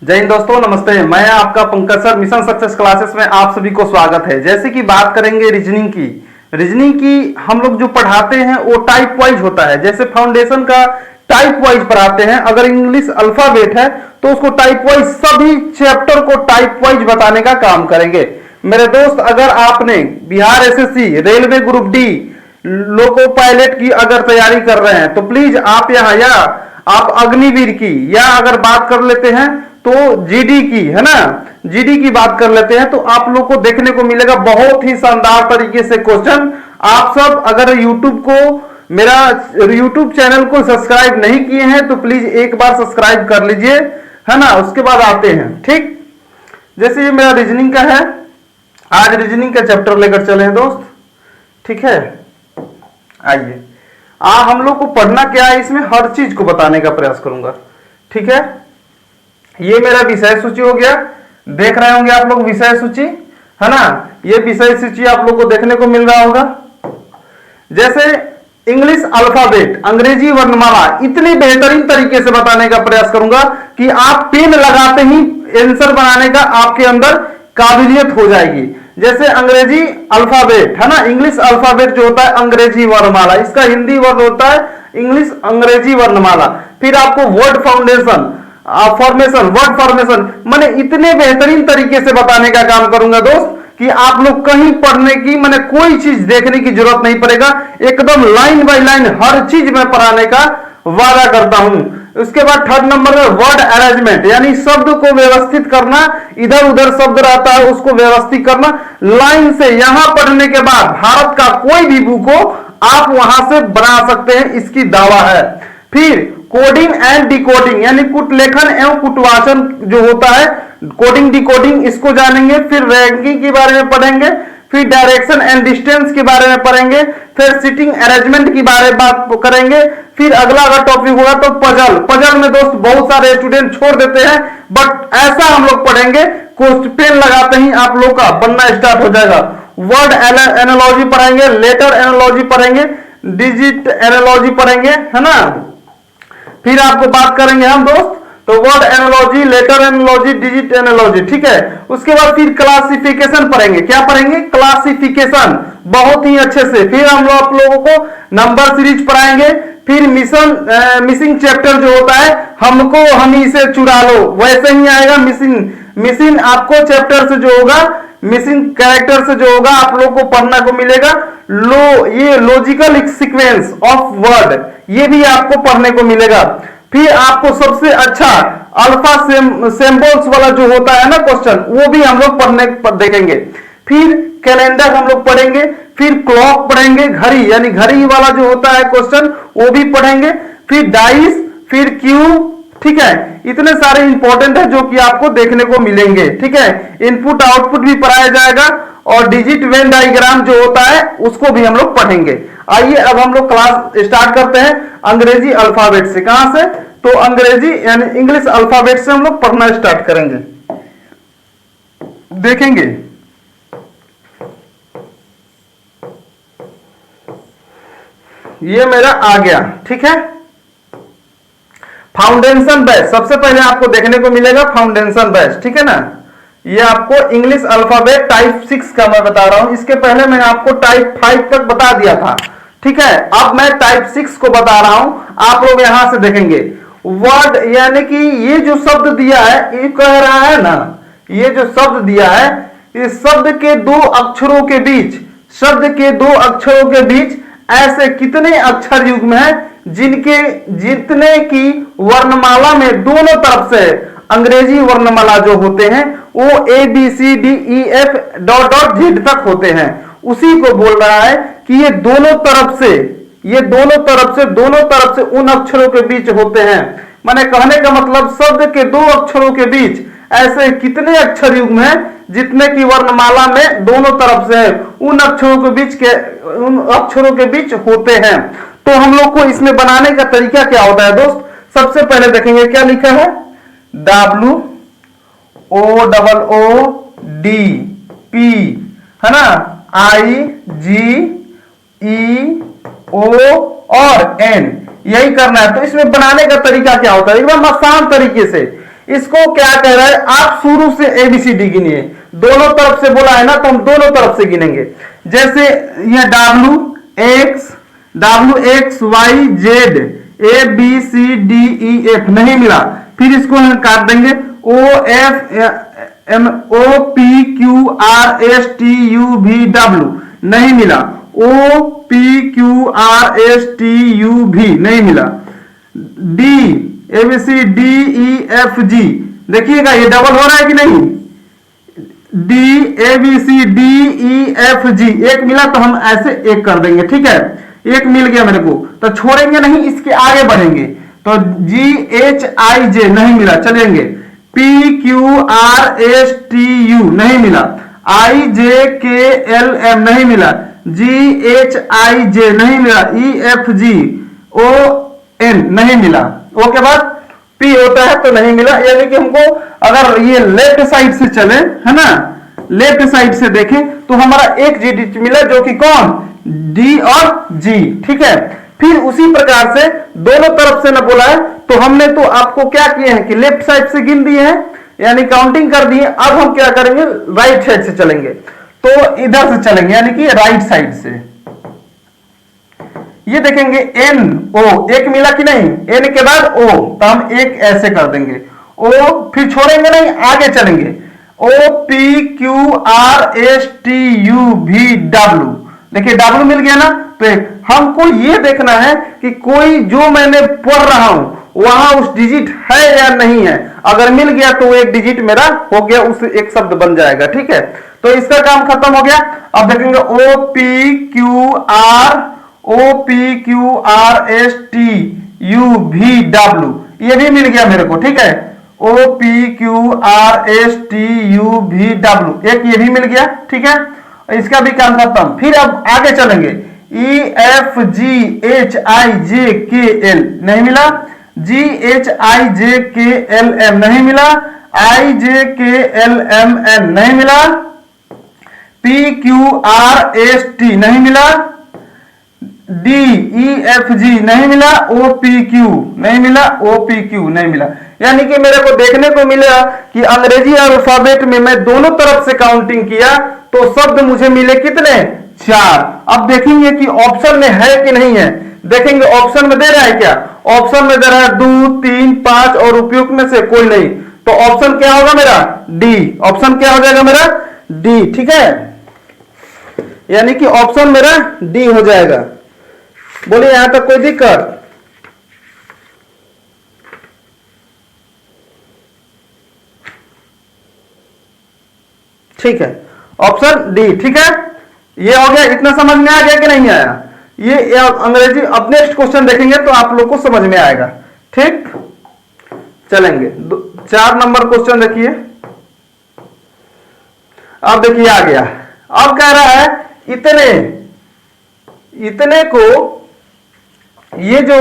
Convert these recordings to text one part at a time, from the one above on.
जय हिंद दोस्तों, नमस्ते। मैं आपका Pankaj sir, mission success classes में आप सभी को स्वागत है। जैसे कि बात करेंगे रीजनिंग की हम लोग जो पढ़ाते हैं वो टाइप वाइज होता है। जैसे फाउंडेशन का टाइप वाइज पढ़ाते हैं, अगर इंग्लिश अल्फाबेट है तो उसको टाइप वाइज, सभी चैप्टर को टाइप वाइज बताने का काम करेंगे। मेरे दोस्त, अगर आपने Bihar SSC, railway group D, loco pilot की अगर तैयारी कर रहे हैं तो प्लीज आप यहाँ, या आप अग्निवीर की, या अगर बात कर लेते हैं तो जीडी की, है ना, जीडी की बात कर लेते हैं तो आप लोग को देखने को मिलेगा बहुत ही शानदार तरीके से क्वेश्चन। आप सब अगर यूट्यूब को, मेरा यूट्यूब चैनल को सब्सक्राइब नहीं किए हैं तो प्लीज एक बार सब्सक्राइब कर लीजिए, है ना। उसके बाद आते हैं, ठीक। जैसे ये मेरा रीजनिंग का है, आज रीजनिंग का चैप्टर लेकर चले हैं दोस्त, ठीक है। आइए, हम लोग को पढ़ना क्या है, इसमें हर चीज को बताने का प्रयास करूंगा, ठीक है। ये मेरा विषय सूची हो गया, देख रहे होंगे आप लोग विषय सूची, है ना। ये विषय सूची आप लोग को देखने को मिल रहा होगा। जैसे इंग्लिश अल्फाबेट, अंग्रेजी वर्णमाला, इतनी बेहतरीन तरीके से बताने का प्रयास करूंगा कि आप पेन लगाते ही आंसर बनाने का आपके अंदर काबिलियत हो जाएगी। जैसे अंग्रेजी अल्फाबेट, है ना, इंग्लिश अल्फाबेट जो होता है अंग्रेजी वर्णमाला, इसका हिंदी वर्ड होता है इंग्लिश अंग्रेजी वर्णमाला। फिर आपको वर्ड फाउंडेशन, वर्ड फॉर्मेशन, मैंने इतने बेहतरीन तरीके से बताने का काम करूंगा दोस्त कि आप लोग कहीं पढ़ने की, मैंने कोई चीज देखने की जरूरत नहीं पड़ेगा। एकदम लाइन बाय लाइन हर चीज में पढ़ाने का वादा करता हूं। उसके बाद थर्ड नंबर में वर्ड अरेंजमेंट, यानी शब्द को व्यवस्थित करना, इधर उधर शब्द रहता है उसको व्यवस्थित करना लाइन से। यहां पढ़ने के बाद भारत का कोई भी बुक हो आप वहां से बना सकते हैं, इसकी दावा है। फिर कोडिंग एंड डिकोडिंग, यानी कुट लेखन एवं कुटवाचन जो होता है, कोडिंग डिकोडिंग, इसको जानेंगे। फिर रैंकिंग के बारे में पढ़ेंगे, फिर डायरेक्शन एंड डिस्टेंस के बारे में पढ़ेंगे, फिर सिटिंग अरेंजमेंट की बारे में बात करेंगे। फिर अगला अगर टॉपिक होगा तो पजल में दोस्त बहुत सारे स्टूडेंट छोड़ देते हैं, बट ऐसा हम लोग पढ़ेंगे पेन लगाते ही आप लोग का बनना स्टार्ट हो जाएगा। वर्ड एनालॉजी पढ़ेंगे, लेटर एनालॉजी पढ़ेंगे, डिजिट एनालॉजी पढ़ेंगे, है ना। फिर आपको बात करेंगे हम दोस्त तो word analogy, letter analogy, digit analogy, ठीक है। उसके बाद फिर क्लासिफिकेशन पढ़ेंगे। क्या पढ़ेंगे? क्लासिफिकेशन, बहुत ही अच्छे से। फिर हम लोग आप लोगों को नंबर सीरीज पढ़ाएंगे। फिर मिसिंग चैप्टर जो होता है, हमको हमी से चुरा लो, वैसे ही आएगा। मिसिंग आपको चैप्टर से जो होगा, मिसिंग कैरेक्टर से जो होगा आप लोग को पढ़ना को मिलेगा। ये लॉजिकल सीक्वेंस ऑफ वर्ड, ये भी आपको पढ़ने को मिलेगा। फिर आपको सबसे अच्छा अल्फा सिंबल्स वाला जो होता है ना क्वेश्चन, वो भी हम लोग पढ़ने देखेंगे। फिर कैलेंडर हम लोग पढ़ेंगे। फिर क्लॉक पढ़ेंगे, घड़ी, यानी घड़ी वाला जो होता है क्वेश्चन वो भी पढ़ेंगे। फिर डाइस, फिर क्यूब, ठीक है। इतने सारे इंपॉर्टेंट है जो कि आपको देखने को मिलेंगे, ठीक है। इनपुट आउटपुट भी पढ़ाया जाएगा और डिजिट वेन डायग्राम जो होता है उसको भी हम लोग पढ़ेंगे। आइए अब हम लोग क्लास स्टार्ट करते हैं अंग्रेजी अल्फाबेट से। कहां से? तो अंग्रेजी यानी इंग्लिश अल्फाबेट से हम लोग पढ़ना स्टार्ट करेंगे, देखेंगे। ये मेरा आ गया, ठीक है। फाउंडेशन बैच, सबसे पहले आपको देखने को मिलेगा फाउंडेशन बैच, ठीक है ना। ये आपको इंग्लिश अल्फाबेट टाइप 6 का मैं बता रहा हूं। इसके पहले मैंने आपको टाइप 5 तक बता दिया था, ठीक है। अब मैं टाइप 6 को बता रहा हूं, आप लोग यहां से देखेंगे। वर्ड, यानी कि ये जो शब्द दिया है, ये कह रहा है ना, ये जो शब्द दिया है, इस शब्द के दो अक्षरों के बीच, शब्द के दो अक्षरों के बीच ऐसे कितने अक्षर युग्म है जितने की वर्णमाला में दोनों तरफ से अंग्रेजी वर्णमाला जो होते हैं वो ABCDEF डॉट डॉट Z तक होते हैं, उसी को बोल रहा है कि ये दोनों तरफ से उन अक्षरों के बीच होते हैं। माने कहने का मतलब शब्द के दो अक्षरों के बीच ऐसे कितने अक्षर युग्म हैं जितने की वर्णमाला में दोनों तरफ से उन अक्षरों के बीच होते हैं। तो हम लोग को इसमें बनाने का तरीका क्या होता है दोस्त? सबसे पहले देखेंगे क्या लिखा है, WOOODP, है ना, IGEO और N, यही करना है। तो इसमें बनाने का तरीका क्या होता है? एकदम आसान तरीके से इसको क्या कह रहा है, आप शुरू से ABCD गिनिए, दोनों तरफ से बोला है ना तो हम दोनों तरफ से गिनेंगे। जैसे ये WXYZ ABCDEF नहीं मिला, फिर इसको हम काट देंगे, OPQRSTUV नहीं मिला, OPQRSTUV नहीं मिला, D ABCDEFG देखिएगा ये डबल हो रहा है कि नहीं, DABCDEFG एक मिला तो हम ऐसे एक कर देंगे, ठीक है, एक मिल गया मेरे को तो छोड़ेंगे नहीं, इसके आगे बढ़ेंगे तो GHIJ नहीं मिला, चलेंगे, PQRSTU नहीं मिला, IJKLM नहीं मिला, GHIJ नहीं मिला, EFGON नहीं मिला, ओके बाद P होता है तो नहीं मिला। यानी कि हमको अगर ये लेफ्ट साइड से चले है ना, लेफ्ट साइड से देखें तो हमारा एक डिजिट मिला जो कि कौन, D और G, ठीक है। फिर उसी प्रकार से दोनों तरफ से ना बोला है तो हमने तो आपको क्या किए हैं कि लेफ्ट साइड से गिन दिए हैं, यानी काउंटिंग कर दिए। अब हम क्या करेंगे, राइट साइड से चलेंगे, तो इधर से चलेंगे यानी कि राइट साइड से। ये देखेंगे NO एक मिला कि नहीं, N के बाद O तो हम एक ऐसे कर देंगे, O फिर छोड़ेंगे नहीं, आगे चलेंगे, OPQRSTUVW देखिए W मिल गया ना। तो हमको ये देखना है कि कोई जो मैंने पढ़ रहा हूं वहां उस डिजिट है या नहीं है, अगर मिल गया तो एक डिजिट मेरा हो गया, उस एक शब्द बन जाएगा, ठीक है। तो इसका काम खत्म हो गया। अब देखेंगे OPQRSTUVW ये भी मिल गया मेरे को, ठीक है, OPQRSTUVW एक ये भी मिल गया, ठीक है, इसका भी काम खत्म। फिर अब आगे चलेंगे, EFGHIJKL नहीं मिला, GHIJKLM नहीं मिला, IJKLMN नहीं मिला, PQRST नहीं मिला, DEFG नहीं मिला, OPQ नहीं मिला, OPQ नहीं मिला। यानी कि मेरे को देखने को मिला कि अंग्रेजी अल्फाबेट में मैं दोनों तरफ से काउंटिंग किया तो शब्द मुझे मिले कितने, 4। अब देखेंगे कि ऑप्शन में है कि नहीं है, देखेंगे ऑप्शन में दे रहा है क्या, ऑप्शन में दे रहा है 2, 3, 5 और उपयुक्त में से कोई नहीं, तो ऑप्शन क्या होगा मेरा, D। ऑप्शन क्या हो जाएगा मेरा, D, ठीक है, यानी कि ऑप्शन मेरा D हो जाएगा। बोलिए यहां तक कोई दिक्कत, ठीक है, ऑप्शन D, ठीक है। ये हो गया, इतना समझ में आ गया कि नहीं आया, ये अंग्रेजी। अब नेक्स्ट क्वेश्चन देखेंगे तो आप लोग को समझ में आएगा, ठीक। चलेंगे 4 नंबर क्वेश्चन देखिए। अब देखिए आ गया, अब कह रहा है इतने को, ये जो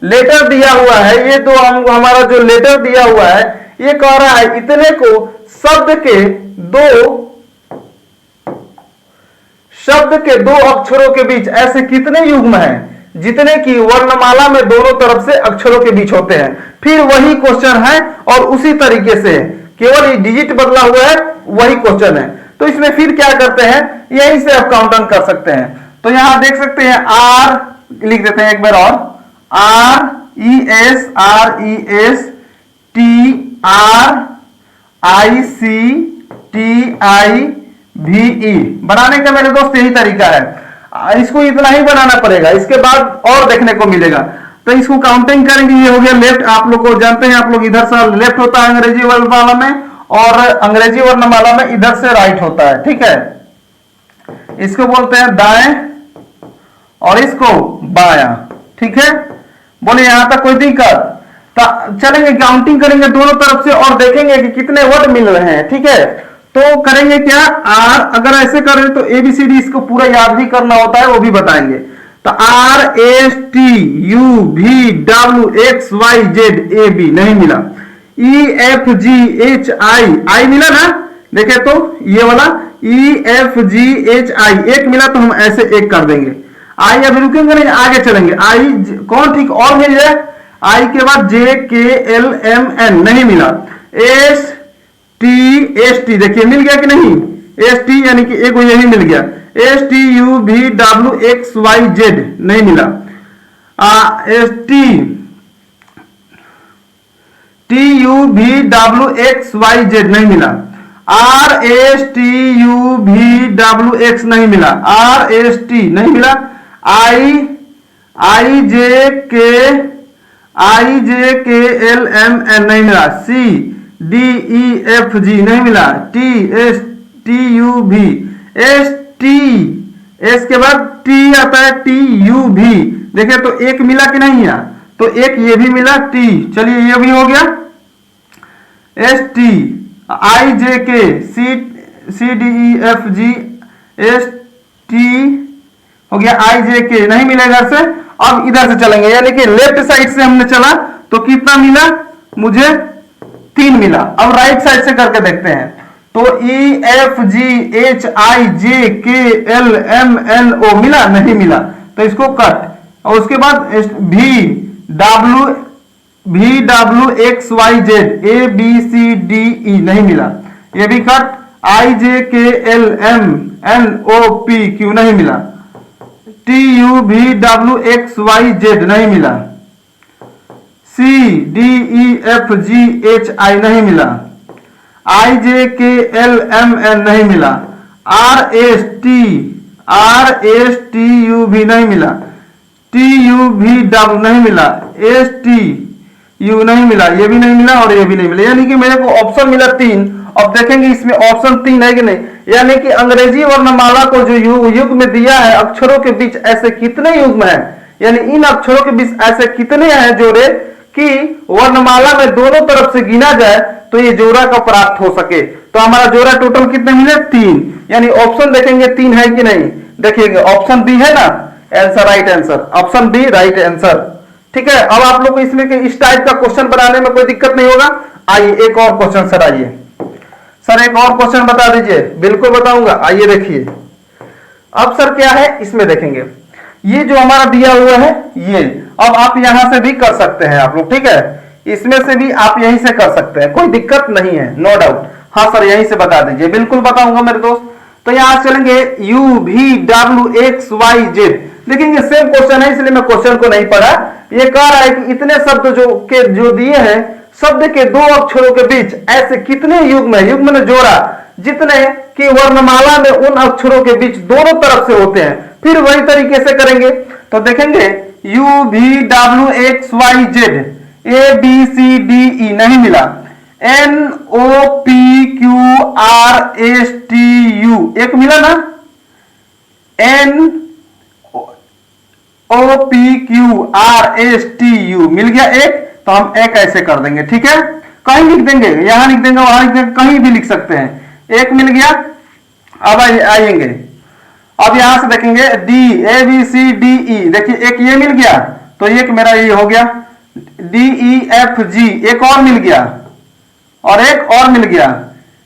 लेटर दिया हुआ है, ये तो हमारा जो लेटर दिया हुआ है, ये कह रहा है इतने को शब्द के दो अक्षरों के बीच ऐसे कितने युग्म हैं जितने की वर्णमाला में दोनों तरफ से अक्षरों के बीच होते हैं। फिर वही क्वेश्चन है और उसी तरीके से केवल ये डिजिट बदला हुआ है, वही क्वेश्चन है। तो इसमें फिर क्या करते हैं, यहीं से आप काउंट डाउन कर सकते हैं। तो यहां देख सकते हैं R लिख देते हैं एक बार और, RESRESTRICTIVE बनाने का मेरे दोस्त यही तरीका है। इसको इतना ही बनाना पड़ेगा, इसके बाद और देखने को मिलेगा। तो इसको काउंटिंग करेंगे, ये हो गया लेफ्ट। आप लोग को जानते हैं, आप लोग इधर से लेफ्ट होता है अंग्रेजी वर्णमाला में, और अंग्रेजी वर्णमाला में इधर से राइट होता है, ठीक है। इसको बोलते हैं दाएं और इसको बायां, ठीक है। बोले यहां तक कोई दिक्कत, चलेंगे काउंटिंग करेंगे दोनों तरफ से और देखेंगे कि कितने वर्ड मिल रहे हैं, ठीक है। तो करेंगे क्या, R अगर ऐसे करें तो ABCD इसको पूरा याद भी करना होता है, वो भी बताएंगे। तो RSTUVWXYZAB नहीं मिला, EFGHI मिला ना, देखे तो ये वाला EFGHI एक मिला तो हम ऐसे एक कर देंगे। आई अभी रुकेंगे नहीं, आगे चलेंगे। आई कौन ठीक और मिल जाए, आई के बाद JKLMN नहीं मिला, एस टी देखिए मिल गया कि नहीं, एस टी यानी कि एक यही मिल गया, S T U V W X Y Z नहीं मिला, S T T U V W X Y Z नहीं मिला, R S T U V W X नहीं मिला, आर एस टी नहीं मिला, आई आई J K L M N नहीं मिला, सी डी ई एफ जी नहीं मिला, टी एस टी यू भी, एस टी एस के बाद टी आता है, टी यू भी देखिए तो एक मिला कि नहीं है, तो एक ये भी मिला टी, चलिए ये भी हो गया, S T I J K C D E F G S T हो गया, आई जे के नहीं मिला इधर से। अब इधर से चलेंगे यानी कि लेफ्ट साइड से हमने चला तो कितना मिला, मुझे 3 मिला। अब राइट साइड से करके देखते हैं, तो ई F G H I J K L M N ओ मिला नहीं मिला, तो इसको कट, और उसके बाद V W X Y Z A B C D E नहीं मिला, ये भी cut, I J K L M N O P Q नहीं मिला, T U V W X Y Z नहीं मिला, C D E F G H I नहीं मिला, आई J K L M N नहीं मिला, आर एस टी यू भी नहीं मिला, टी यू भी डब्ल्यू नहीं मिला, एस टी यू नहीं मिला, ये भी नहीं मिला और ये भी नहीं मिला, यानी कि मेरे को ऑप्शन मिला 3। अब देखेंगे इसमें ऑप्शन 3 है कि नहीं, यानी कि अंग्रेजी वर्णमाला को जो युग्म में दिया है, अक्षरों के बीच ऐसे कितने युग्म हैं, यानी इन अक्षरों के बीच ऐसे कितने हैं जोड़े कि वर्णमाला में दोनों तरफ से गिना जाए तो ये जोड़ा का प्राप्त हो सके। तो हमारा जोड़ा टोटल कितने मिले, 3, यानी ऑप्शन देखेंगे 3 है कि नहीं, देखिएगा ऑप्शन बी है ना, answer right answer, option B right answer. ठीक है, अब आप लोग को इसमें इस टाइप का क्वेश्चन बनाने में कोई दिक्कत नहीं होगा। आइए एक और क्वेश्चन सर, आइए सर एक और क्वेश्चन बता दीजिए। बिल्कुल बताऊंगा, आइए देखिए। अब सर क्या है इसमें देखेंगे, ये जो हमारा दिया हुआ है ये, अब आप यहां से भी कर सकते हैं आप लोग, ठीक है, इसमें से भी आप यहीं से कर सकते हैं, कोई दिक्कत नहीं है, नो डाउट। हाँ सर यहीं से बता दीजिए, बिल्कुल बताऊंगा मेरे दोस्त। तो यहां चलेंगे U V W X Y Z, देखेंगे सेम क्वेश्चन है इसलिए मैं क्वेश्चन को नहीं पढ़ा। ये कह रहा है कि इतने शब्द जो दिए हैं, शब्द के 2 अक्षरों के बीच ऐसे कितने युग्म है, युग्म ने जोड़ा जितने कि वर्णमाला में उन अक्षरों के बीच दोनों तरफ से होते हैं। फिर वही तरीके से करेंगे तो देखेंगे U V W X Y Z A B C D E नहीं मिला, N O P Q R S T U एक मिला ना, N O P Q R S T U मिल गया एक, तो हम एक ऐसे कर देंगे, ठीक है, कहीं लिख देंगे, यहां लिख देंगे, वहां लिख देंगे, कहीं भी लिख सकते हैं, एक मिल गया। अब आएंगे, अब यहां से देखेंगे D A B C D E, देखिए एक ये मिल गया तो एक मेरा ये हो गया, डी ई एफ जी एक और मिल गया और एक और मिल गया,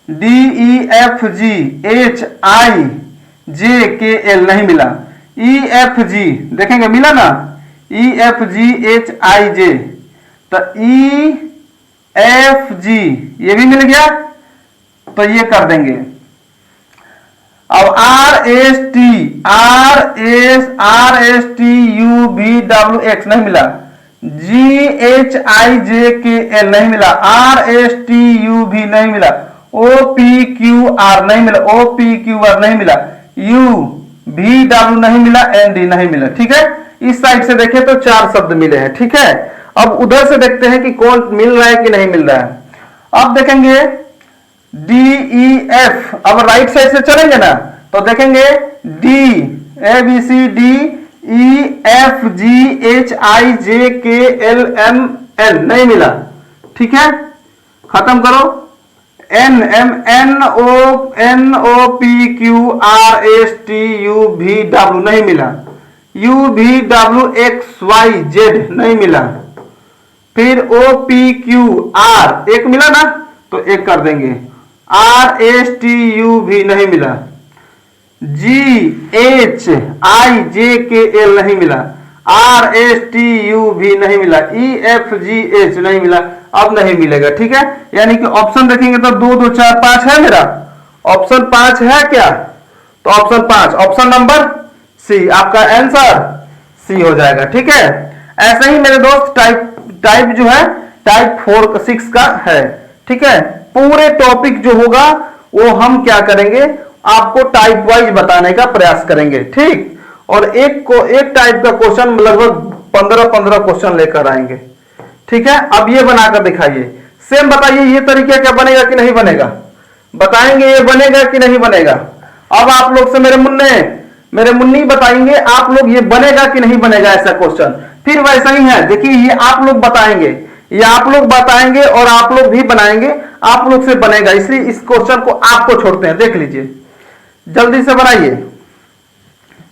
D E F G H I J K L नहीं मिला, ई एफ जी देखेंगे मिला ना, ई एफ जी एच आई जे, तो ई एफ जी ये भी मिल गया तो ये कर देंगे। अब are S T U V W X नहीं मिला, जी H I J K L नहीं मिला, आर एस टी यू भी नहीं मिला, ओ पी क्यू आर नहीं मिला, ओ पी क्यू आर नहीं मिला, यू भी डब्ल्यू नहीं मिला, एन डी नहीं मिला, ठीक है। इस साइड से देखें तो 4 शब्द मिले हैं, ठीक है। अब उधर से देखते हैं कि कौन मिल रहा है कि नहीं मिल रहा है। अब देखेंगे डी ई एफ, अब राइट साइड से चलेंगे ना तो देखेंगे D A B C D E F G H I J K L M N नहीं मिला, ठीक है, खत्म करो, N M N O P Q R S T U V W नहीं मिला, you V W X Y Z नहीं मिला, फिर ओ पी क्यू आर एक मिला ना तो एक कर देंगे, आर एस टी यू भी नहीं मिला, जी H I J K L नहीं मिला, RSTUV नहीं मिला, EFGH नहीं मिला, अब नहीं मिलेगा। ठीक है, यानी कि ऑप्शन देखेंगे तो 2 2 4 5 है मेरा, ऑप्शन 5 है क्या? तो ऑप्शन 5, ऑप्शन नंबर सी, आपका आंसर सी हो जाएगा। ठीक है, ऐसे ही मेरे दोस्त टाइप जो है टाइप 4 6 का है। ठीक है, पूरे टॉपिक जो होगा वो हम क्या करेंगे, आपको टाइप वाइज बताने का प्रयास करेंगे। ठीक, और एक टाइप का क्वेश्चन लगभग 15 क्वेश्चन लेकर आएंगे। ठीक है, अब ये बनाकर दिखाइए, सेम बताइए ये तरीका क्या बनेगा कि नहीं बनेगा, बताएंगे ये बनेगा कि नहीं बनेगा। अब आप लोग से मेरे मुन्नी बताएंगे आप लोग ये बनेगा कि नहीं बनेगा ऐसा क्वेश्चन। फिर वैसा ही है, देखिए ये आप लोग बताएंगे, ये आप लोग बताएंगे और आप लोग भी बनाएंगे, आप लोग से बनेगा, इसलिए इस क्वेश्चन को आपको छोड़ते हैं। देख लीजिए, जल्दी से बनाइए।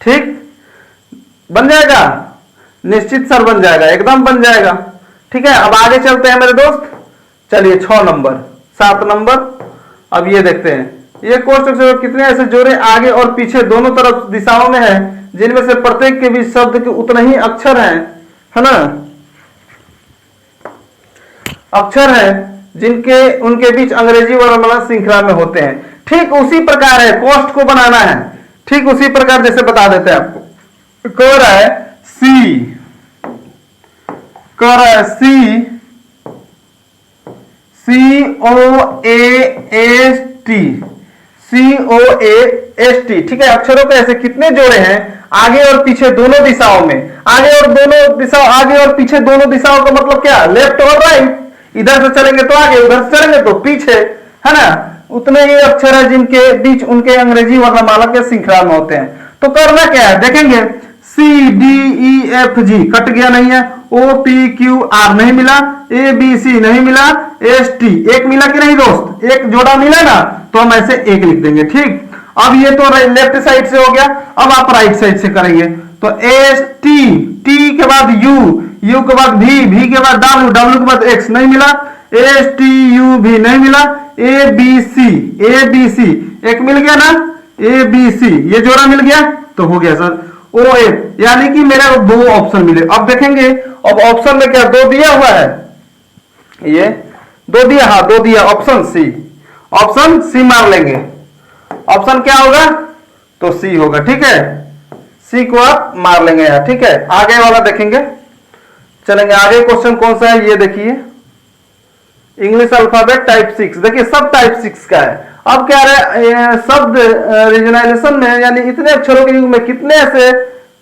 ठीक, बन जाएगा, निश्चित सर बन जाएगा, एकदम बन जाएगा। ठीक है, अब आगे चलते हैं मेरे दोस्त, चलिए 6 नंबर 7 नंबर। अब ये देखते हैं, ये कोष्टक कितने ऐसे जोड़े आगे और पीछे दोनों तरफ दिशाओं में है, जिनमें से प्रत्येक के बीच शब्द के उतने ही अक्षर हैं, है ना, अक्षर हैं जिनके उनके बीच अंग्रेजी वर्णमाला श्रृंखला में होते हैं। ठीक उसी प्रकार है, कोष्ट को बनाना है, ठीक उसी प्रकार जैसे बता देते हैं आपको। कर है सी, कर है COAST। ठीक है, अक्षरों के ऐसे कितने जोड़े हैं आगे और पीछे दोनों दिशाओं में। आगे और पीछे दोनों दिशाओं का मतलब क्या, लेफ्ट और राइट। इधर से चलेंगे तो आगे, उधर से चलेंगे तो पीछे, है ना। उतने ही अक्षर है जिनके बीच उनके अंग्रेजी वर्णमाला के श्रृंखला में होते हैं। तो करना क्या है, देखेंगे CDEFG कट गया, नहीं है। OPQR नहीं मिला, ABC नहीं मिला, ST एक मिला कि नहीं दोस्त, एक जोड़ा मिला ना, तो हम ऐसे एक लिख देंगे। ठीक, अब ये तो लेफ्ट साइड से हो गया, अब आप राइट साइड से करेंगे। तो ST, T के बाद U के बाद V के बाद W के बाद X नहीं मिला, STUV नहीं मिला, ABC एक मिल गया ना, ABC ये जोड़ा मिल गया तो हो गया सर। OF यानी कि मेरे 2 ऑप्शन मिले। अब देखेंगे, अब ऑप्शन में क्या 2 दिया हुआ है, ये 2 दिया, हाँ 2 दिया, ऑप्शन सी मार लेंगे। ऑप्शन क्या होगा, तो सी होगा। ठीक है, सी को आप मार लेंगे यार। ठीक है, आगे वाला देखेंगे, चलेंगे आगे। क्वेश्चन कौन सा है ये देखिए, इंग्लिश अल्फाबेट टाइप 6। देखिए सब टाइप 6 का है। अब क्या है, शब्द रीजनाइजेशन में यानी इतने अक्षरों के युग में कितने ऐसे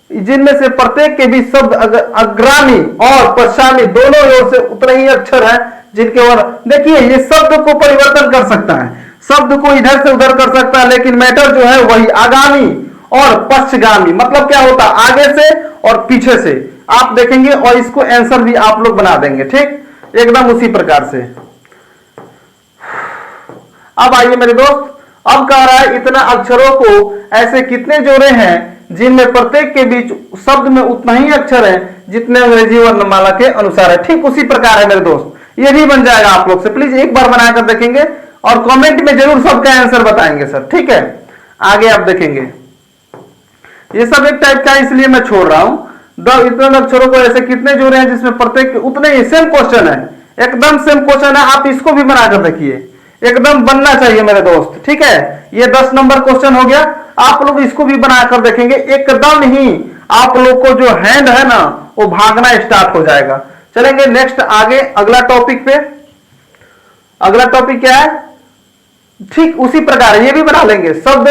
जिनमें से प्रत्येक के बीच शब्द अग्रामी और पश्चामी दोनों ओर से उतने ही अक्षर है जिनके और। देखिए ये शब्द को परिवर्तन कर सकता है, शब्द को इधर से उधर कर सकता है, लेकिन मैटर जो है वही आगामी और पश्चगामी। मतलब क्या होता है, आगे से और पीछे से आप देखेंगे, और इसको आंसर भी आप लोग बना देंगे। ठीक, एकदम उसी प्रकार से। अब आइए मेरे दोस्त, अब कह रहा है इतना अक्षरों को ऐसे कितने जोड़े हैं जिनमें प्रत्येक के बीच शब्द में उतना ही अक्षर है जितने अंग्रेजी वर्णमाला के अनुसार है। ठीक उसी प्रकार है मेरे दोस्त, ये भी बन जाएगा आप लोग से। प्लीज एक बार बनाकर देखेंगे और कमेंट में जरूर सबका आंसर बताएंगे सर। ठीक है, आगे आप देखेंगे, ये सब एक टाइप का इसलिए मैं छोड़ रहा हूं। इतने अक्षरों को ऐसे कितने जोड़े हैं जिसमें प्रत्येक उतने ही, सेम क्वेश्चन है, एकदम सेम क्वेश्चन है। आप इसको भी बनाकर देखिए, एकदम बनना चाहिए मेरे दोस्त। ठीक है, ये 10 नंबर क्वेश्चन हो गया। आप लोग इसको भी बनाकर देखेंगे, एकदम ही आप लोग को जो हैंड है ना वो भागना स्टार्ट हो जाएगा। चलेंगे नेक्स्ट आगे, अगला टॉपिक पे। अगला टॉपिक क्या है, ठीक उसी प्रकार ये भी बना लेंगे। शब्द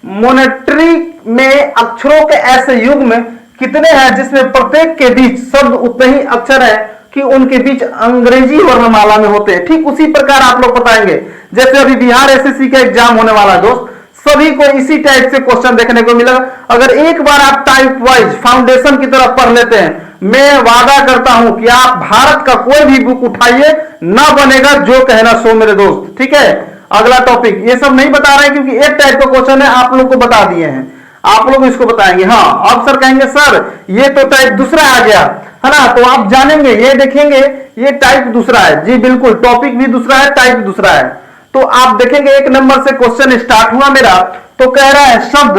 मोनेटरी में अक्षरों के ऐसे युग में कितने हैं जिसमें प्रत्येक के बीच शब्द उतने ही अक्षर है कि उनके बीच अंग्रेजी वर्णमाला में होते हैं। ठीक उसी प्रकार आप लोग बताएंगे, जैसे अभी बिहार एसएससी का एग्जाम होने वाला है दोस्त, सभी को इसी टाइप से क्वेश्चन देखने को मिलेगा। अगर एक बार आप टाइप वाइज फाउंडेशन की तरफ पढ़ लेते हैं, मैं वादा करता हूं कि आप भारत का कोई भी बुक उठाइए, ना बनेगा जो कहना सो मेरे दोस्त। ठीक है, अगला टॉपिक, ये सब नहीं बता रहे क्योंकि एक टाइप का क्वेश्चन है, आप लोग को बता दिए हैं, आप लोग इसको बताएंगे। हाँ, अब सर कहेंगे सर ये तो टाइप दूसरा आ गया, है ना, तो आप जानेंगे, ये देखेंगे ये टाइप दूसरा है। जी बिल्कुल, टॉपिक भी दूसरा है, टाइप दूसरा है। तो आप देखेंगे 1 नंबर से क्वेश्चन स्टार्ट हुआ मेरा, तो कह रहा है शब्द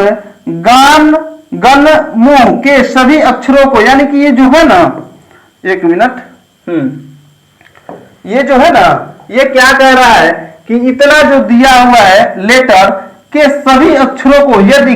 गान गण मुंह के सभी अक्षरों को, यानी कि ये जो है ना, एक मिनट, ये जो है ना, ये क्या कह रहा है कि इतना जो दिया हुआ है लेटर के सभी अक्षरों को यदि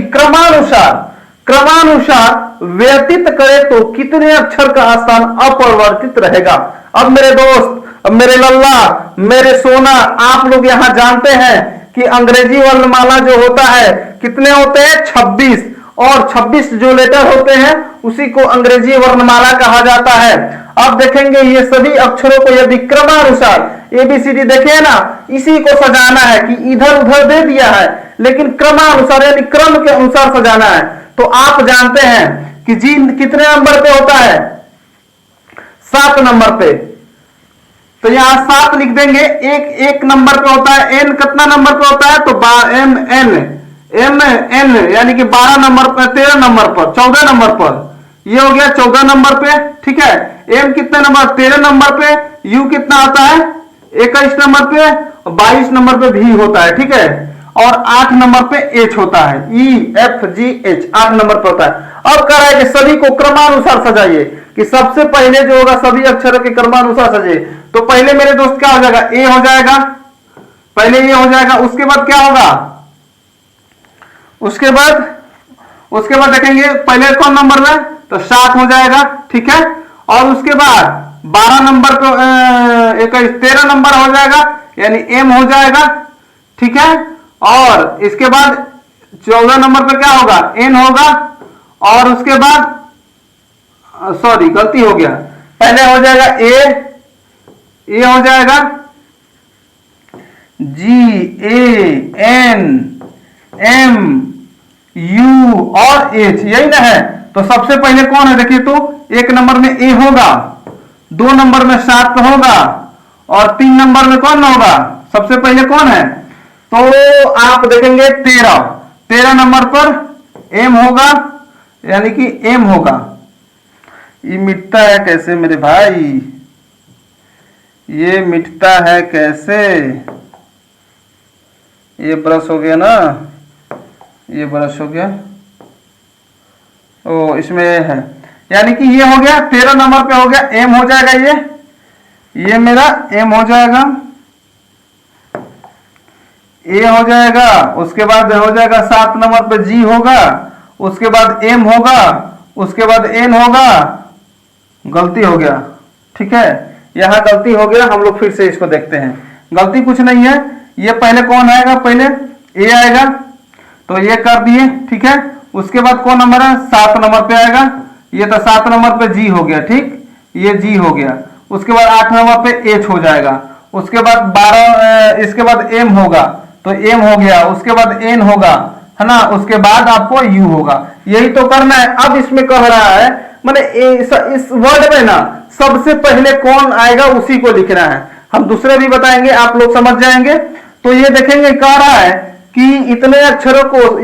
क्रमानुसार व्यतीत करे तो कितने अक्षर का स्थान अपरिवर्तित रहेगा। अब मेरे दोस्त, अब मेरे लल्ला, मेरे सोना, आप लोग यहां जानते हैं कि अंग्रेजी वर्णमाला जो होता है कितने होते हैं, 26, और 26 जो लेटर होते हैं उसी को अंग्रेजी वर्णमाला कहा जाता है। अब देखेंगे ये सभी अक्षरों को यदि क्रमानुसार ABCD देखे ना, इसी को सजाना है कि इधर उधर दे दिया है, लेकिन क्रमानुसार यानी क्रम के अनुसार सजाना है। तो आप जानते हैं कि जी कितने नंबर पे होता है, 7 नंबर पे, तो यहां 7 लिख देंगे। एक नंबर पे होता है n, कितना नंबर पे होता है, तो MN यानी कि 12 नंबर पर, 13 नंबर पर, 14 नंबर पर, ये हो गया 14 नंबर पे, ठीक है। M कितने नंबर, 13 नंबर पे, U कितना आता है 21 नंबर पे, 22 नंबर पे भी होता है, ठीक है, और 8 नंबर पे H होता है, EFGH 8 नंबर पे होता है। अब कह रहा है कि सभी को क्रमानुसार सजाइए, कि सबसे पहले जो होगा सभी अक्षरों के क्रमानुसार सजाइए। तो पहले मेरे दोस्त क्या हो जाएगा, A हो जाएगा, पहले ये हो जाएगा, उसके बाद क्या होगा, उसके बाद देखेंगे पहले कौन नंबर में, तो 7 हो जाएगा, ठीक है, और उसके बाद 12 नंबर पे 13 नंबर हो जाएगा, यानी M हो जाएगा, ठीक है, और इसके बाद 14 नंबर पे क्या होगा, N होगा, और उसके बाद सॉरी गलती हो गया, पहले हो जाएगा ए हो जाएगा, GANMU और H, यही ना है। तो सबसे पहले कौन है, देखिए तो 1 नंबर में A होगा, 2 नंबर में 7 होगा, और 3 नंबर में कौन होगा, सबसे पहले कौन है, तो आप देखेंगे 13 नंबर पर M होगा, यानी कि M होगा। ये मिटता है कैसे मेरे भाई, ये मिटता है कैसे, ये ब्रश हो गया ना, ये ब्रश हो गया, ओ इसमें है, यानी कि ये हो गया 13 नंबर पे हो गया, M हो जाएगा, ये मेरा M हो जाएगा, A हो जाएगा, उसके बाद हो जाएगा 7 नंबर पे G होगा, उसके बाद M होगा, उसके बाद N होगा, गलती हो गया, ठीक है, यहां गलती हो गया, हम लोग फिर से इसको देखते हैं, गलती कुछ नहीं है। ये पहले कौन आएगा, पहले A आएगा, तो ये कर दिए, ठीक है, उसके बाद कौन नंबर है, 7 नंबर पे आएगा, ये तो 7 नंबर पे G हो गया, ठीक, ये G हो गया, उसके बाद 8 नंबर पे H हो जाएगा, उसके बाद 12 इसके बाद M होगा, तो M हो गया, उसके बाद N होगा, है ना, उसके बाद आपको U होगा, यही तो करना है। अब इसमें कह रहा है माने इस वर्ड में ना सबसे पहले कौन आएगा उसी को लिखना है, हम दूसरे भी बताएंगे, आप लोग समझ जाएंगे। तो ये देखेंगे, कह रहा है कि इतने अक्षरों को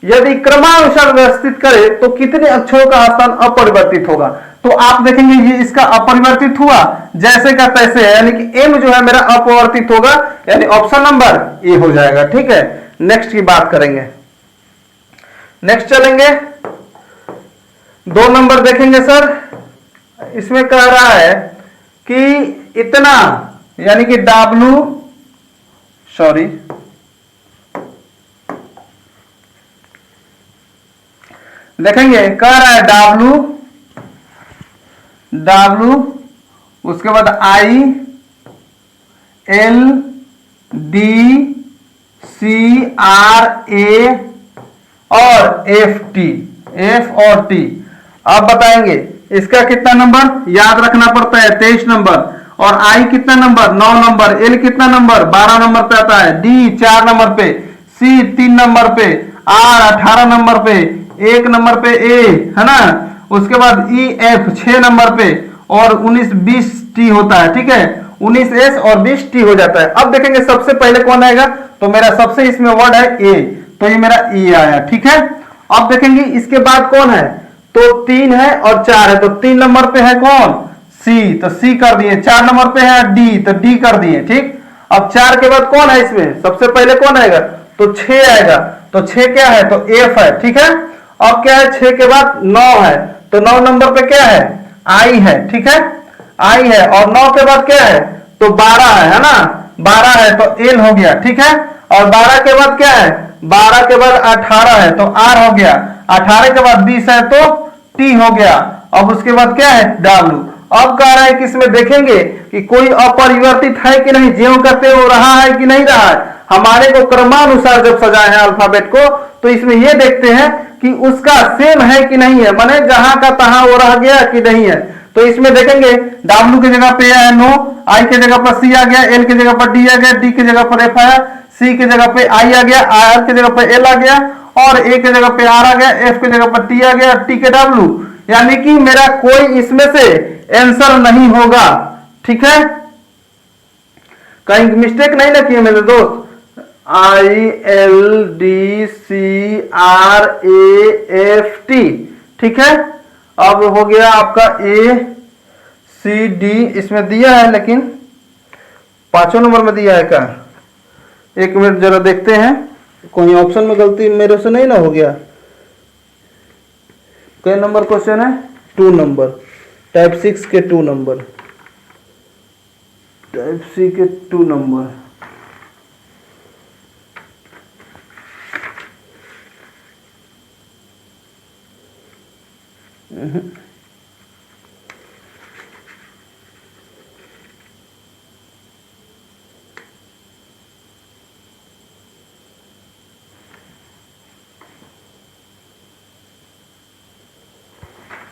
यदि क्रमानुसार व्यवस्थित करे तो कितने अक्षरों का स्थान अपरिवर्तित होगा। तो आप देखेंगे ये इसका अपरिवर्तित हुआ, जैसे का तैसे है, यानी कि M जो है मेरा अपरिवर्तित होगा, यानी ऑप्शन नंबर A हो जाएगा, ठीक है। नेक्स्ट की बात करेंगे, नेक्स्ट चलेंगे, 2 नंबर देखेंगे सर। इसमें कह रहा है कि इतना, यानी कि देखेंगे, कह रहा है W, उसके बाद ILDCRA और F और T। अब बताएंगे इसका कितना नंबर, याद रखना पड़ता है 23 नंबर, और I कितना नंबर, 9 नंबर, L कितना नंबर, 12 नंबर पे आता है, D 4 नंबर पे, C 3 नंबर पे, R 18 नंबर पे, 1 नंबर पे A, है ना, उसके बाद EF 6 नंबर पे, और 19-20 T होता है, ठीक है, 19S और 20 T हो जाता है। अब देखेंगे सबसे पहले कौन आएगा, तो मेरा सबसे इसमें वर्ड है A, तो ये मेरा E आया, ठीक है। अब देखेंगे इसके बाद कौन है, तो 3 है और 4 है, तो 3 नंबर पे है कौन, C, तो C कर दिए, 4 नंबर पे है D, तो D कर दिए, ठीक। अब 4 के बाद कौन है, इसमें सबसे पहले कौन आएगा, तो 6 आएगा, तो 6 क्या है, तो F है, ठीक है। अब क्या है, 6 के बाद 9 है, तो 9 नंबर पे क्या है, आई है, ठीक है, आई है। और 9 के बाद क्या है, तो 12 है ना, 12 है तो एल हो गया, ठीक है। और 12 के बाद क्या है, 12 के बाद 18 है तो आर हो गया, 18 के बाद 20 है तो टी हो गया। अब उसके बाद क्या है, डब्ल्यू। अब कह रहा है कि इसमें देखेंगे कि कोई अपरिवर्तित है कि नहीं, ज्यों करते हो रहा है कि नहीं रहा है। हमारे को क्रमानुसार जब सजाए हैं अल्फाबेट को, तो इसमें ये देखते हैं कि उसका सेम है कि नहीं है, माने जहां का तहां वो रह गया कि नहीं है। तो इसमें देखेंगे डब्ल्यू की जगह पे है नो, आई की जगह पर सी आ गया, एल की जगह पर डी आ गया, डी की जगह पर एफ आया, सी की जगह पे आई आ गया, आर की जगह पर एल आ गया, और ए की जगह पे आर आ गया, एफ की जगह पर टी आ गया, टी के डब्ल्यू। यानी कि मेरा कोई इसमें से आंसर नहीं होगा, ठीक है। कहीं मिस्टेक नहीं ना किए मेरे दोस्त। I L D C R A F T, ठीक है। अब हो गया आपका ए सी डी, इसमें दिया है लेकिन 5वें नंबर में दिया है क्या, एक मिनट जरा देखते हैं, कोई ऑप्शन में गलती मेरे से नहीं ना हो गया। कई नंबर क्वेश्चन है, 2 नंबर, टाइप 6 के 2 नंबर, टाइप सी के 2 नंबर।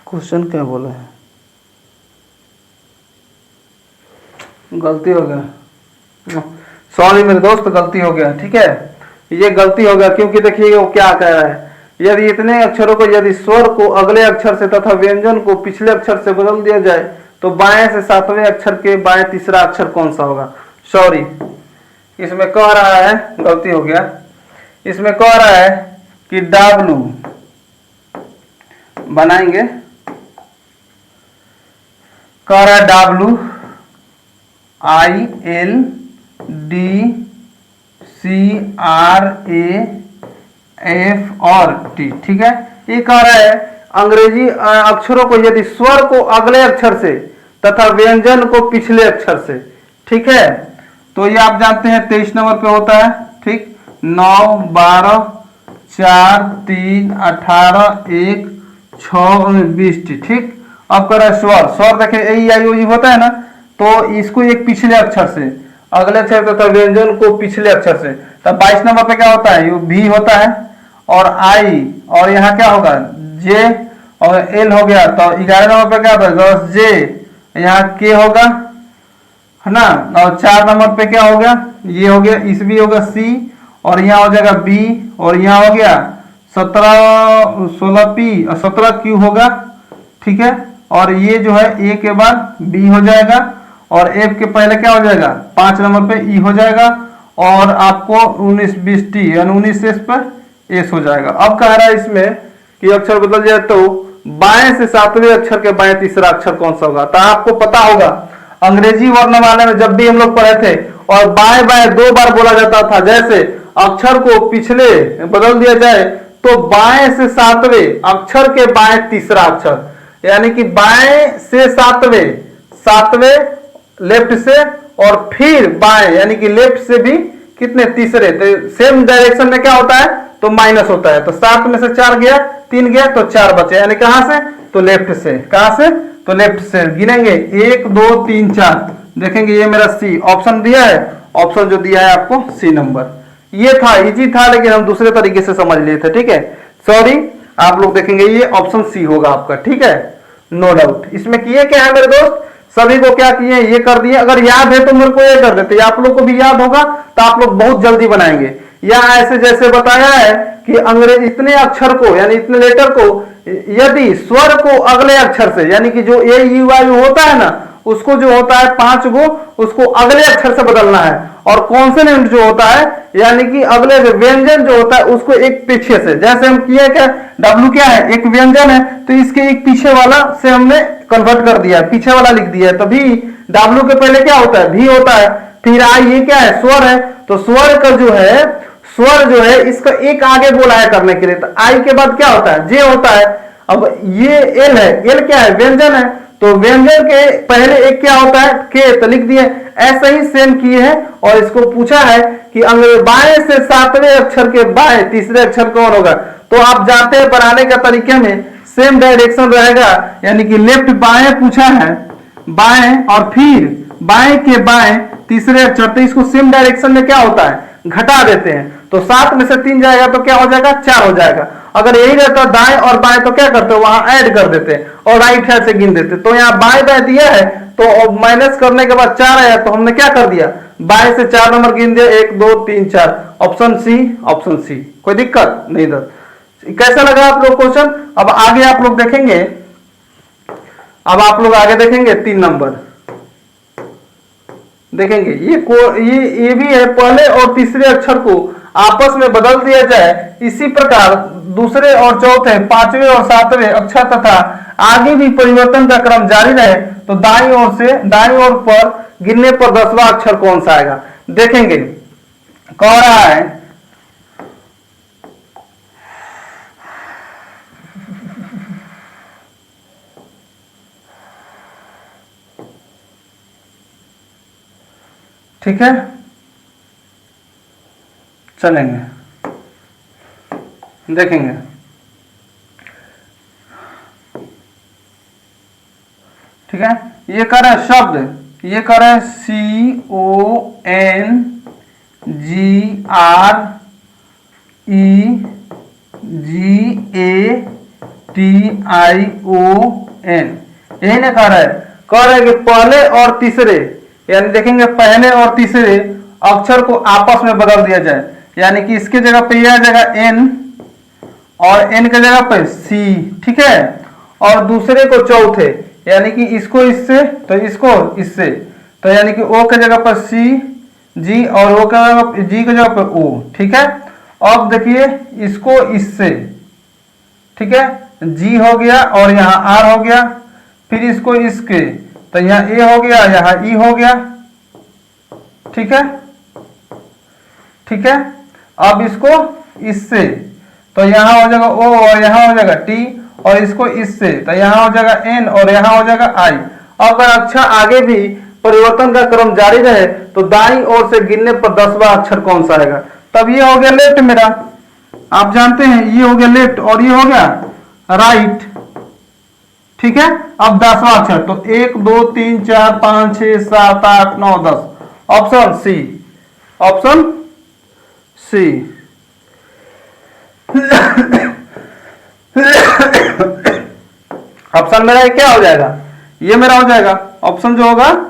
क्वेश्चन क्या बोला है, गलती हो गया, सॉरी मेरे दोस्त, गलती हो गया, ठीक है। ये गलती हो गया क्योंकि देखिए वो क्या कह रहा है, यदि इतने अक्षरों को, यदि स्वर को अगले अक्षर से तथा व्यंजन को पिछले अक्षर से बदल दिया जाए तो बाएं से 7वें अक्षर के बाएं तीसरा अक्षर कौन सा होगा। सॉरी, इसमें कह रहा है, गलती हो गया, इसमें कह रहा है कि डब्लू बनाएंगे, कह रहा है W I L D C R A F और टी, ठीक है। ये कह रहा है अंग्रेजी अक्षरों को यदि स्वर को अगले अक्षर से तथा व्यंजन को पिछले अक्षर से, ठीक है। तो ये आप जानते हैं 23 नंबर पे होता है, ठीक, 9 12 4 3 18 1 6 20, ठीक। अब कर रहा है स्वर, स्वर देखें ए आई ओ यू होता है ना, तो इसको एक पिछले अक्षर से अगले अक्षर तथा व्यंजन को पिछले अक्षर से, तब 22 नंबर पे क्या होता है, ये भी होता है, और आई, और यहाँ क्या होगा जे और एल हो गया। तो 11 नंबर पे क्या होता है, 10 जे, यहाँ के होगा, है ना। और 4 नंबर पे क्या हो गया, ये हो गया, इस भी होगा सी, और यहाँ हो जाएगा बी, और यहाँ हो गया 17 16 पी और 17 क्यू होगा, ठीक है। और ये जो है ए के बाद बी हो जाएगा, और एफ के पहले क्या हो जाएगा, 5 नंबर पे ई हो जाएगा, और आपको 19 20 टी यानी 19 एस पर एस हो जाएगा। अब कह रहा है इसमें कि अक्षर बदल जाए तो बाएं से 7वें अक्षर के बाएं तीसरा अक्षर कौन सा होगा। तो आपको पता होगा अंग्रेजी वर्णमाला में जब भी हम लोग पढ़े थे, और बाएं बाएं 2 बार बोला जाता था, जैसे अक्षर को पिछले बदल दिया जाए तो बाएं से 7वें अक्षर के बाएं तीसरा अक्षर, यानी कि बाएं से 7वें लेफ्ट से, और फिर बाएं यानी कि लेफ्ट से भी कितने तीसरे, तो सेम डायरेक्शन में क्या होता है, तो माइनस होता है। तो 7 में से 4 गया, 3 गया तो 4 बचे, यानी कहां से, तो लेफ्ट से, कहां से, तो लेफ्ट से गिनेंगे 1 2 3 4, देखेंगे ये मेरा सी ऑप्शन दिया है, ऑप्शन जो दिया है आपको सी नंबर। ये था, इजी था, लेकिन हम दूसरे तरीके से समझ लिए थे, ठीक है। सॉरी, आप लोग देखेंगे ये ऑप्शन सी होगा आपका, ठीक है, नो डाउट। इसमें किए क्या है मेरे दोस्त, सभी को क्या किए, ये कर दिए। अगर याद है तो मेरे को ये कर देते, आप लोग को भी याद होगा तो आप लोग बहुत जल्दी बनाएंगे। या ऐसे जैसे बताया है कि अंग्रेज इतने अक्षर को यानी इतने लेटर को यदि स्वर को अगले अक्षर से, यानी कि जो ए यू आई होता है ना, उसको जो होता है 5 गो, उसको अगले अक्षर से बदलना है। और कॉन्सोनेंट जो होता है यानी कि अगले व्यंजन जो होता है उसको एक पीछे से, जैसे हम किए क्या, डब्ल्यू क्या है, एक व्यंजन है, तो इसके एक पीछे वाला से हमने कन्वर्ट कर दिया, पीछे वाला लिख दिया है। तभी डब्ल्यू के पहले क्या होता है, भी होता है। फिर आई, ये क्या है, स्वर है, तो स्वर का जो है, स्वर जो है इसका एक आगे बोला है करने के लिए, तो आई के बाद क्या होता है, जे होता है। अब ये एल है, एल क्या है, व्यंजन है, तो व्यंजन के पहले एक क्या होता है, के, तो लिख दिए। ऐसा ही सेम किए हैं और इसको पूछा है कि बाएं से सातवें अक्षर के बाएं तीसरे अक्षर कौन होगा, तो आप जानते हैं बनाने का तरीके में सेम डायरेक्शन रहेगा, यानी कि लेफ्ट बाएं पूछा है, बाएं और फिर बाएं के बाएं तीसरे अक्षर, तो इसको सेम डायरेक्शन में क्या होता है, घटा देते हैं, तो 7 में से 3 जाएगा तो क्या हो जाएगा, 4 हो जाएगा। अगर यही रहता दाएं और बाएं तो क्या करते हो, वहां ऐड कर देते हैं और राइट हैंड से गिन देते। तो यहाँ बाएं बाएं दिया है तो माइनस करने के बाद 4 आया, तो हमने क्या कर दिया, बाएं से 4 नंबर गिन दिया, 1 2 3 4, ऑप्शन सी, ऑप्शन सी। कोई दिक्कत नहीं इधर। कैसा लगा आप लोग क्वेश्चन। अब आगे आप लोग देखेंगे, अब आप लोग आगे देखेंगे 3 नंबर देखेंगे, ये भी है, पहले और तीसरे अक्षर को आपस में बदल दिया जाए, इसी प्रकार दूसरे और चौथे, पांचवें और सातवें अक्षर तथा आगे भी परिवर्तन का क्रम जारी रहे, तो दाईं ओर से दाईं ओर पर गिनने पर 10वां अक्षर कौन सा आएगा। देखेंगे कह रहा है ठीक है, चलेंगे देखेंगे। ठीक है, ये कर रहा है शब्द, ये कर रहा है CONGREGATION, यही ना कह रहा है कि पहले और तीसरे, यानी देखेंगे पहले और तीसरे अक्षर को आपस में बदल दिया जाए, यानी कि इसके जगह पे यह आ जाएगा N और N के जगह पे C, ठीक है, और दूसरे को चौथे, यानी कि इसको इससे तो इसको इससे, तो यानी कि O के जगह पर C, G और O के जगह G के जगह पर O, ठीक है। अब देखिए इसको इससे, ठीक है, G हो गया और यहाँ R हो गया, फिर इसको इसके, तो यहाँ A हो गया, यहाँ E हो गया, ठीक है, ठीक है। अब इसको इससे, तो यहाँ हो जाएगा O और यहाँ हो जाएगा T, और इसको इससे, तो यहाँ हो जाएगा N और यहाँ हो जाएगा I। अगर अक्षर आगे भी परिवर्तन का क्रम जारी रहे, तो दाईं ओर से गिनने पर 10वां अक्षर कौन सा आएगा। तब ये हो गया लेफ्ट मेरा, आप जानते हैं ये हो गया लेफ्ट और ये हो गया राइट, ठीक है। अब 10वां अक्षर, तो 1 2 3 4 5 6 7 8 9 10, option C, option C. Option मेरा क्या हो जाएगा, ये मेरा हो जाएगा, ऑप्शन जो होगा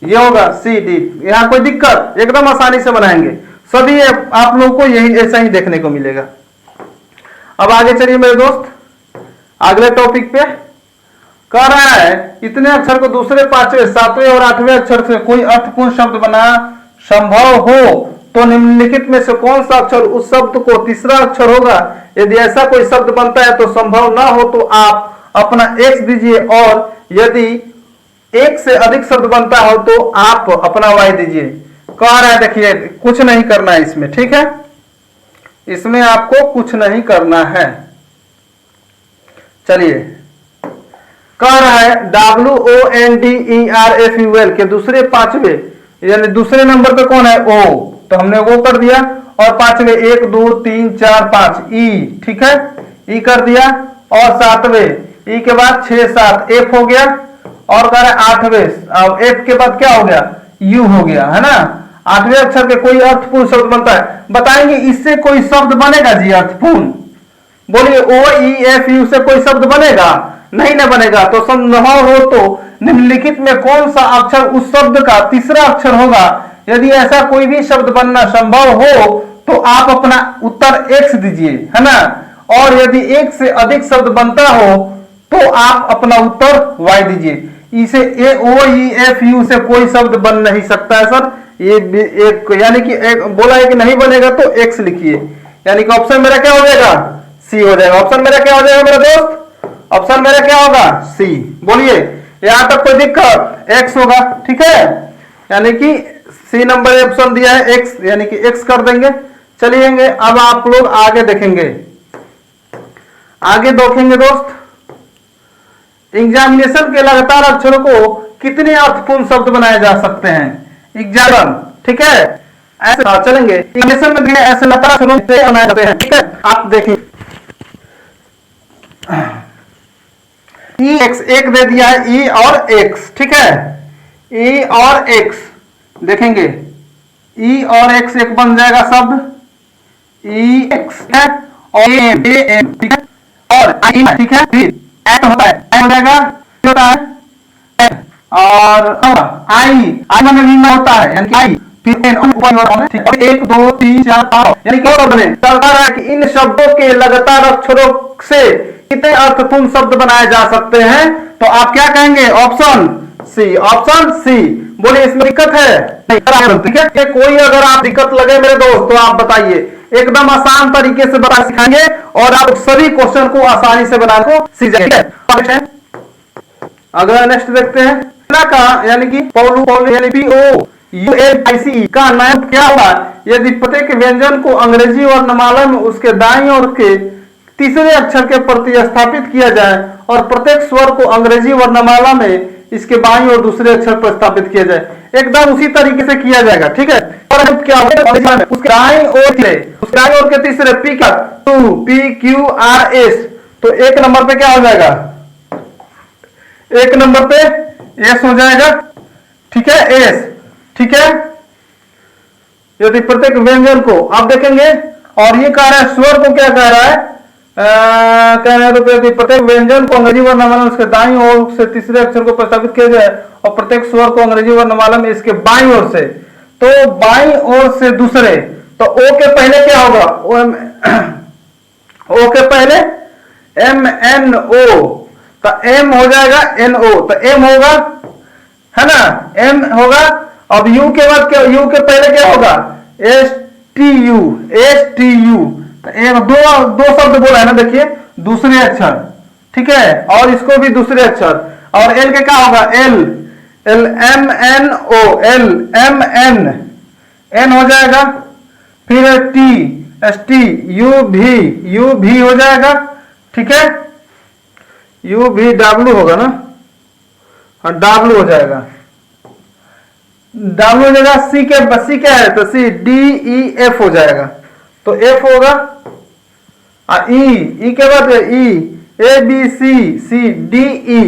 ये होगा सी डी। यहां कोई दिक्कत, एकदम आसानी से बनाएंगे सभी, आप लोगों को यही ऐसा ही देखने को मिलेगा। अब आगे चलिए मेरे दोस्त, अगले टॉपिक पे कह रहा है इतने अक्षर को दूसरे, पांचवें, सातवें और आठवें अक्षर से कोई अर्थपूर्ण शब्द बनाना संभव हो तो निम्नलिखित में से कौन सा अक्षर उस शब्द को तीसरा अक्षर होगा। यदि ऐसा कोई शब्द बनता है तो संभव ना हो तो आप अपना X दीजिए, और यदि एक से अधिक शब्द बनता हो तो आप अपना Y दीजिए। कह रहा है देखिए कुछ नहीं करना है इसमें, ठीक है, इसमें आपको कुछ नहीं करना है। चलिए, कह रहा है WONDERFUL के दूसरे पांचवे, यानी दूसरे नंबर पे कौन है, O, तो हमने वो कर दिया, और पांचवे 1 2 3 4 5 E, ठीक है, E कर दिया, और सातवें E के बाद 6 7 F हो गया, और कह रहा है आठवें, अब F के बाद क्या हो गया, U हो गया, है ना। आठवें अक्षर के कोई अर्थपूर्ण शब्द बनता है, बताएंगे इससे कोई शब्द बनेगा जी अर्थपूर्ण, बोलिए OEFU से कोई शब्द बनेगा, नहीं ना बनेगा। तो संभव हो तो निम्नलिखित में कौन सा अक्षर उस शब्द का तीसरा अक्षर होगा। यदि ऐसा कोई भी शब्द बनना संभव हो तो आप अपना उत्तर X दीजिए, है ना, और यदि एक से अधिक शब्द बनता हो तो आप अपना उत्तर Y दीजिए। इसे OEFU से कोई शब्द बन नहीं सकता है सर, ये एक, यानी कि एक बोला है कि नहीं बनेगा तो X लिखिए, यानी कि ऑप्शन मेरा क्या हो जाएगा, सी हो जाएगा। ऑप्शन मेरा क्या हो जाएगा मेरा दोस्त, ऑप्शन मेरा क्या होगा, सी। बोलिए यहां तक कोई दिक्कत, X होगा, ठीक है, यानी कि सी नंबर ऑप्शन दिया है X, यानी कि X कर देंगे। चलिएंगे अब आप लोग आगे देखेंगे, आगे देखेंगे दोस्त एग्जामिनेशन के लगातार अक्षरों को कितने अर्थपूर्ण शब्द बनाए जा सकते हैं। एग्जाम्पल, ठीक है, ऐसे चलेंगे एग्जामिनेशन में ऐसे लगातार अक्षरों से बनाए जाते हैं, ठीक है। आप देखिए ई एक्स एक दे दिया है, ई और एक्स, ठीक है, ई और एक्स देखेंगे, ई और एक्स एक बन जाएगा शब्द ई एक्स है और एम, ठीक है, और आई, ठीक है, फिर एन होता है, एन हो जाएगा, होता है और आई में होता है यानी कि आई, फिर एन ऊपर होता है, ठीक है, 1 2 3 4 5 यानी कि और बने चलता है कि इन शब्दों के लगातार अक्षरों से कितने अर्थपूर्ण शब्द बनाए जा सकते हैं। तो आप क्या कहेंगे, ऑप्शन सी, ऑप्शन सी। बोले इसमें दिक्कत है, ठीक है, कोई अगर आप दिक्कत लगे मेरे दोस्त तो आप बताइए, एकदम आसान तरीके से बता सिखाएंगे और आप सभी क्वेश्चन को आसानी से बनाने को सीख जाएंगे। अगला नेक्स्ट देखते हैं का यानी कि यानी POULICE का नाम क्या होगा यदि प्रत्येक व्यंजन को अंग्रेजी वर्णमाला में उसके दाईं ओर के तीसरे अक्षर के प्रतिस्थापित किया जाए और प्रत्येक स्वर को अंग्रेजी वर्णमाला में इसके बाईं और दूसरे अक्षर पर स्थापित किया जाए, एकदम उसी तरीके से किया जाएगा, ठीक है। और क्या होगा उसके दाईं ओर के तीसरे पी का PQRS, तो एक नंबर पे क्या हो जाएगा, एक नंबर पे एस हो जाएगा, ठीक है, एस, ठीक है। यदि प्रत्येक व्यंजन को आप देखेंगे और ये कह रहा है स्वर को क्या कह रहा है, कह रहे हैं तो प्रत्येक व्यंजन को अंग्रेजी वर्णमाला में उसके दाईं ओर से तीसरे अक्षर को प्रस्तावित किया जाए और प्रत्येक स्वर को अंग्रेजी वर्णमाला में इसके बाईं ओर से, तो बाईं ओर से दूसरे, तो ओ के पहले क्या होगा, ओ के पहले MNO, तो एम हो जाएगा NO, तो एम होगा, है ना, एम होगा। अब यू के बाद क्या, यू के पहले क्या होगा, STU, दो शब्द बोला है ना, देखिए दूसरे अक्षर, ठीक है, और इसको भी दूसरे अक्षर, और एल के क्या होगा, LMNO, एन हो जाएगा, फिर ST, यू भी हो जाएगा, ठीक है, UVW होगा ना, हाँ W हो जाएगा, W हो जाएगा, सी क्या है, तो CDEF हो जाएगा, तो F होगा, ई के बाद ABCDE,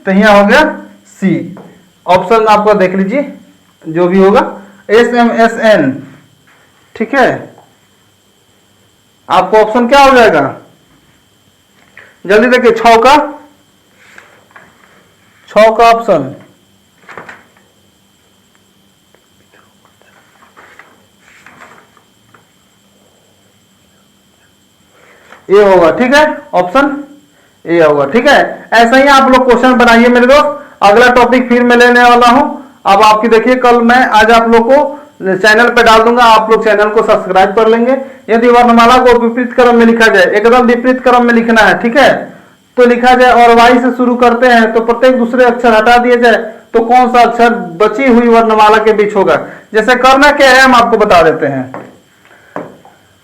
तो यहां हो गया C। ऑप्शन आपका देख लीजिए जो भी होगा, SMSN, ठीक है, आपको ऑप्शन क्या हो जाएगा, जल्दी देखिए, 6 का ऑप्शन ए होगा, ठीक है, ऑप्शन ए होगा, ठीक है। ऐसा ही आप लोग क्वेश्चन बनाइए मेरे दोस्त। अगला टॉपिक फिर मैं लेने वाला हूं। अब आपकी देखिए कल मैं आज आप लोग को चैनल पे डाल दूंगा, आप लोग चैनल को सब्सक्राइब कर लेंगे। यदि वर्णमाला को विपरीत क्रम में लिखा जाए, एकदम विपरीत क्रम में लिखना है, ठीक है, तो लिखा जाए और वाई से शुरू करते हैं तो प्रत्येक दूसरे अक्षर हटा दिए जाए, तो कौन सा अक्षर बची हुई वर्णमाला के बीच होगा। जैसे करना क्या है हम आपको बता देते हैं।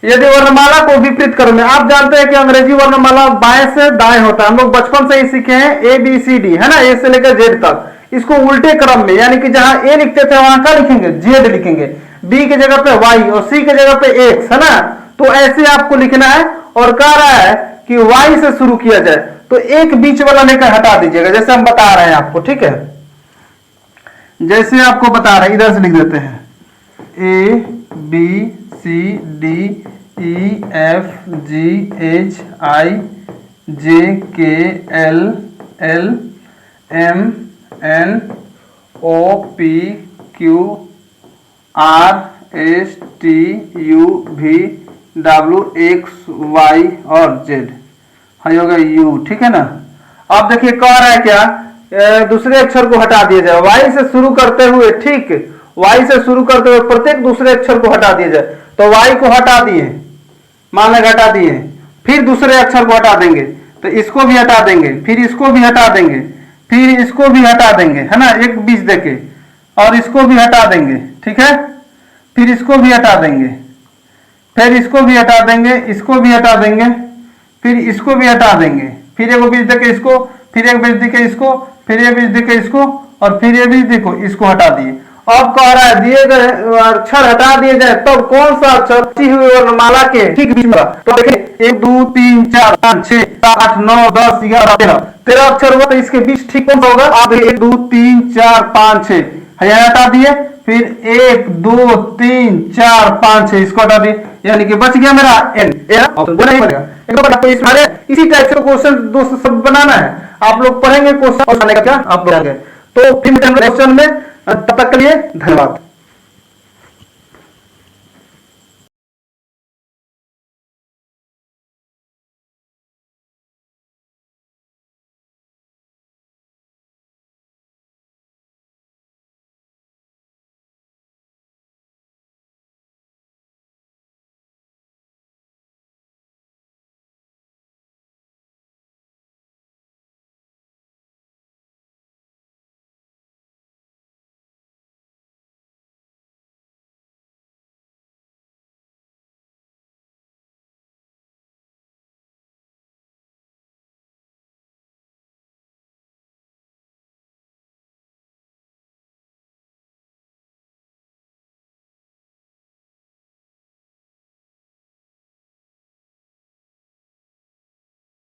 यदि वर्णमाला को विपरीत क्रम में, आप जानते हैं कि अंग्रेजी वर्णमाला बाएं से दाएं होता है, हम लोग बचपन से ही सीखे हैं ABCD, है ना, ए से लेकर जेड तक। इसको उल्टे क्रम में, यानी कि जहां ए लिखते थे वहां क्या लिखेंगे, जेड लिखेंगे, बी के जगह पे वाई और सी के जगह पे एक्स, है ना। तो ऐसे आपको लिखना है और कह रहा है कि वाई से शुरू किया जाए, तो एक बीच वाला लेकर हटा दीजिएगा, जैसे हम बता रहे हैं आपको, ठीक है, जैसे आपको बता रहे हैं, इधर से लिख देते हैं ABCDEFGHIJKLMNOPQRSTUVW और Z, हाँ होगा U, ठीक है ना। अब देखिए कह रहा है क्या, दूसरे अक्षर को हटा दिया जाए, वाई से शुरू करते हुए, ठीक, वाई से शुरू करते हुए प्रत्येक दूसरे अक्षर को हटा दिया जाए, तो वाई को हटा दिए, मान लें हटा दिए, फिर दूसरे अक्षर को हटा देंगे, तो इसको भी हटा देंगे, फिर इसको भी हटा देंगे, फिर इसको भी हटा देंगे, है ना, एक बीच देके, और इसको भी हटा देंगे, ठीक है। फिर इसको भी हटा देंगे, फिर इसको भी हटा देंगे, इसको भी हटा देंगे, फिर इसको भी हटा देंगे, फिर एक बीज देके इसको, फिर एक बीज देके इसको, फिर ये बीज देके इसको, और फिर ये बीज देखो इसको हटा दिए। अब कह रहा है दिए गए अक्षर हटा दिए जाए तब कौन सा अक्षर बची हुई वर्णमाला के ठीक बीच में। तो देखिए 1 2 3 4 5 6 7 8 9 10 11 13 13 अक्षर हुआ, तो इसके बीच ठीक कौन सा होगा। आप 1 2 3 4 5 6 यहाँ हटा दिए, फिर 1 2 3 4 5 6 इसको हटा दिए, यानी कि बच गया मेरा एन। ऑप्शन बोला ही पड़ेगा। इसी टाइप से क्वेश्चन दोस्तों सब बनाना है, आप लोग पढ़ेंगे क्वेश्चन और का क्या आप लोग। तो फिर क्वेश्चन में, तब तक के लिए धन्यवाद।